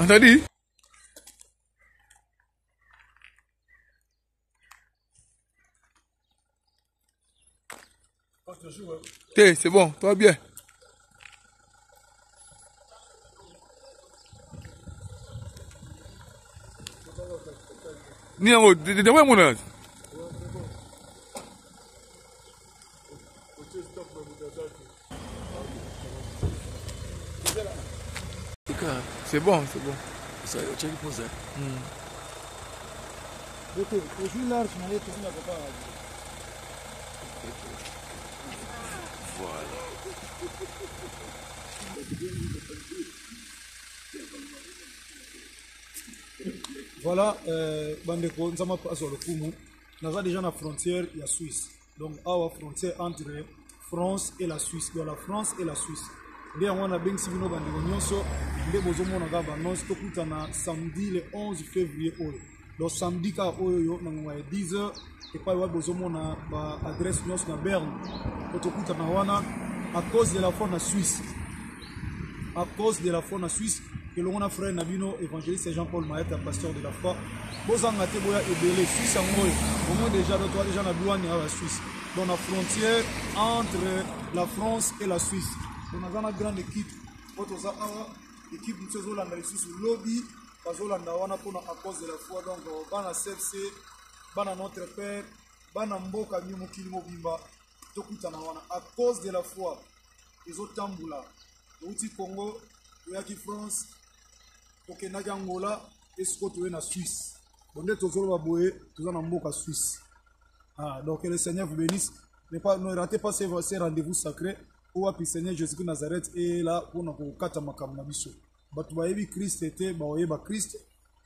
On t'a dit? Ok, c'est bon, toi bien. Ni en haut, de moi mon âge. C'est bon, c'est bon. Ça, tu as posé. Voilà. Voilà, bandeko nzama paso le kumu. Nous avons déjà la frontière, il y a Suisse. Donc, à la frontière entre France et la Suisse. Donc, la France et la Suisse. Bien, on a bien suivi nos bandeko nyonso. Nous avons annonce tout na samedi le 11 février. Donc, samedi, quand on a 10h, et pas na adresse nyonso na Berne. Tout na wana à cause de la faune en Suisse. À cause de la faune en Suisse. Que l'on a frère Nabino, évangéliste Jean-Paul Maëta, pasteur de la foi. Bozanga te boya ebele Suisse en moy. Au moins déjà d'autres déjà na douane à la Suisse. Dans la frontière entre la France et la Suisse. On a une grande équipe. Autre ça équipe de Zolanda la Suisse lobby, Zolanda wana pour à cause de la foi donc bana CFC, bana notre père, bana mboka nyumu kilimo bimba. Tokutana wana à cause de la foi. Les autres tamboula. Outi Congo, Oyaki France. Donc, il y a Angola et ce côté en Suisse. Donc, nous sommes en Suisse. Donc, que le Seigneur vous bénisse. Ne ratez pas ces rendez-vous sacrés. Où le Seigneur Jésus de Nazareth est là pour nous faire un Biso. Batu Christ était, Christ,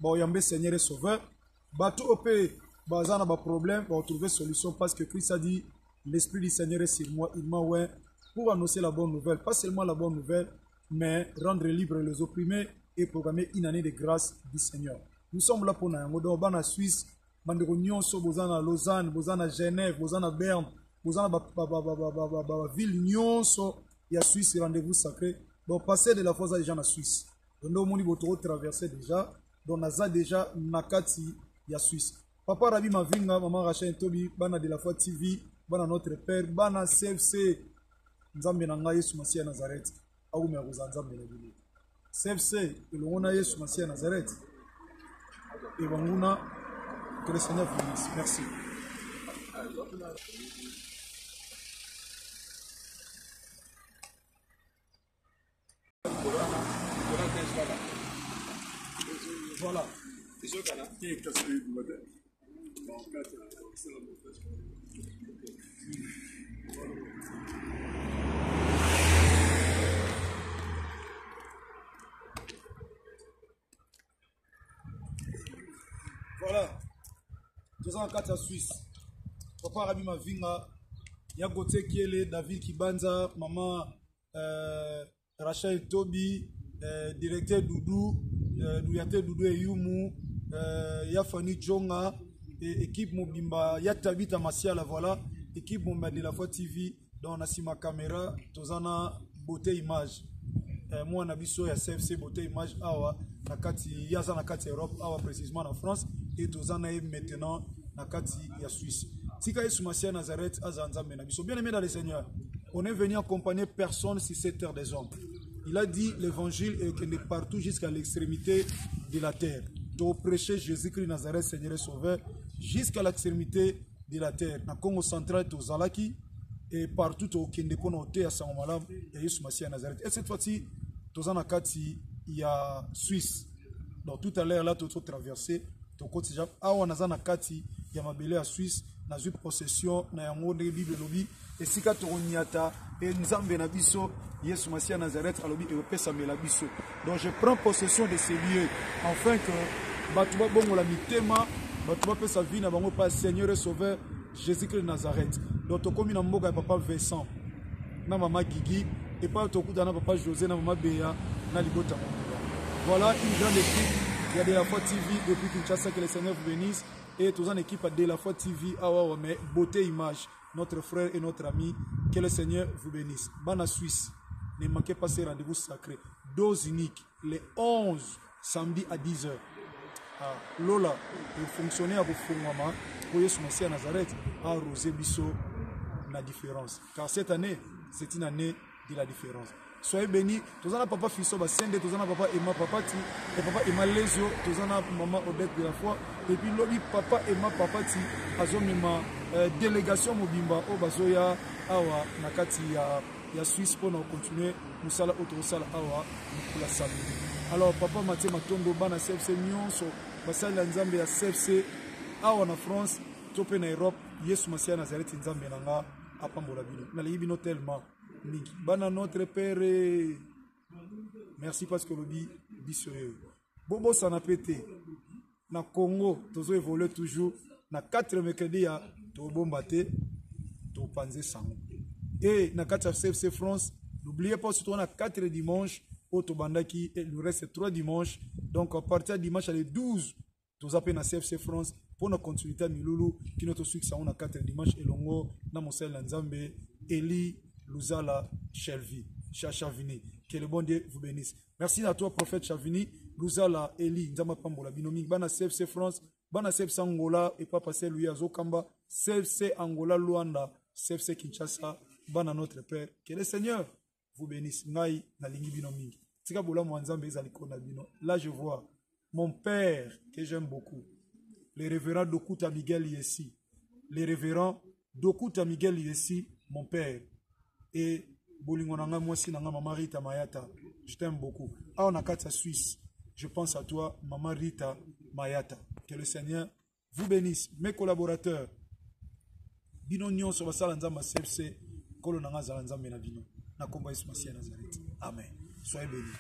le Seigneur est sauveur. Batu opé, bazana ba problème, va trouver solution parce que Christ a dit l'Esprit du Seigneur est sur moi, il m'a oint pour annoncer la bonne nouvelle. Pas seulement la bonne nouvelle, mais rendre libre les opprimés et programmer une année de grâce du Seigneur. Nous sommes là pour nous. Nous sommes en Suisse, nous sommes à Lausanne, nous sommes à Genève, nous sommes à Berne, nous sommes à ville Nyonso, il y a Suisse, rendez-vous sacré. Donc, passer de la fois déjà en Suisse. Donc, nous avons traversé déjà. Donc, nous avons déjà Nakati, il y a Suisse. Papa Rabi Mavinga, maman Rachel Tobi, bana de la foi TV, bana notre père, bana CFC, Nzambe Nanga Yesu Masia Nazareth, Aoume Nzambe Nabili. CFC, le Rona Yesu Masia Nazareth. Et Banguna, que le Seigneur vous bénisse. Merci. Voilà. Voilà. Nous sommes en 4 Suisse. Papa Rabi Mavinga, Yagote Kiele, David Kibanza, maman Rachel Tobi, directeur Doudou, Douyate Doudou et Yumu, Yafani Djonga, équipe Mobimba, Yatabita Masiala, voilà, équipe Mobimba de la Foi TV, dans Nassima Caméra, Tozana Beauté Image. Moi, on a vu sur CFC Beauté Image, Awa, Yaza Nakati Europe, Awa précisément en France, et Tozana maintenant Nakati ya Suisse. Tika Yesu Masia Nazareth, Azanzambe Nabiso. Bien aimé dans le Seigneur, on est venu accompagner personne sur cette terre des hommes. Il a dit l'évangile est partout jusqu'à l'extrémité de la terre. De prêcher Jésus-Christ Nazareth, Seigneur et Sauveur, jusqu'à l'extrémité de la terre. Dans le Congo central, au Zalaki, et partout au Kendeko, au Té, à Saint-Omalam, il y a Yesu Masia Nazareth. Et cette fois-ci, dans Nakati, il y a Suisse. Donc tout à l'heure, là, tout traversé. Donc, on a Nakati, il y a Mabélé à Suisse, dans une possession, dans un Bible lobby, et si tu as et Nzambe Nabiso, Yesu Masia Nazareth, alobi et Opesa Melabiso. Donc je prends possession de ces lieux, afin que Batouba Bongo la mitema, Batouba peut sa vie, n'a pas Seigneur et Sauveur, Jésus-Christ de Nazareth. Donc tu commis dans Mboga papa Vincent, na maman Guigui, et pas tout dans papa José, na maman Béa, na Libota. Voilà une grande équipe. Il y a de la Foi TV depuis Kinshasa, que le Seigneur vous bénisse. Et tous en équipe de la Foi TV, mais Beauté Image, notre frère et notre ami, que le Seigneur vous bénisse. Bana Suisse, ne manquez pas ces rendez-vous sacrés. Dose unique, les 11 samedi à 10h. Lola, le fonctionnaire pour Fongama, pour Yesu Messie à Nazareth, a arrosé Bisso la différence. Car cette année, c'est une année de la différence. Soyez bénis. Tous en papa Fisso Basende, tous en papa Emma Papati, et papa Emma Lesio, tous en maman Odette de la foi, et puis lobby papa Emma Papati, azomima délégation Mobimba, Obazoya, Awa, Nakati, ya Suisse pour nous continuer, nous sala autosala Awa, nous la saluer. Alors papa Mathieu Matondo, Bana CFC Nyonso, Basala Nzambe ya CFC, Awa na France, Topé na Europe, Yesu Masia Nazareth Nzambe Nanga, Apambola Bino. Na Libino tellement. Bana notre père, merci parce que le dit bissoyeux. Bobo s'en a pété. Na Congo, tozo évolue toujours. Na 4 mercredi à to bombaté, to panze sango. Et na 4 CFC France, n'oubliez pas surtout on a 4 dimanches au Tobandaki et il nous reste 3 dimanches. Donc à partir de dimanche les 12, to zappé na CFC France pour notre continuité à Miloulou qui notre succès on a 4 dimanches et longo na Mosel Nzambe Eli Luzala Chelvi, Chavini. Que le bon Dieu vous bénisse. Merci à toi, prophète Chavini, Luzala Eli, Nzama Pambola, Binomi, Bana CFC France, Bana CFC Angola, et pas passer lui à Zokamba, CFC Angola Luanda, CFC Kinshasa, Bana notre Père. Que le Seigneur vous bénisse. Ngai, Nalingi Binomi. Tika Bola Mwanzambe Zalikona Bino. Là, je vois mon père, que j'aime beaucoup, le révérend Dokuta Miguel Yessi, le révérend Dokuta Miguel Yessi, mon père. Et Bolingonanga, moi aussi, Maman Rita Mayata, je t'aime beaucoup. Ah, on a 4 Suisse, je pense à toi, Maman Rita Mayata. Que le Seigneur vous bénisse. Mes collaborateurs, Bino Nyon sur la salle Nzamba CFC, Kolonanga Zalanzamba Bino, na combat Ismaël Nazareth. Amen. Soyez bénis.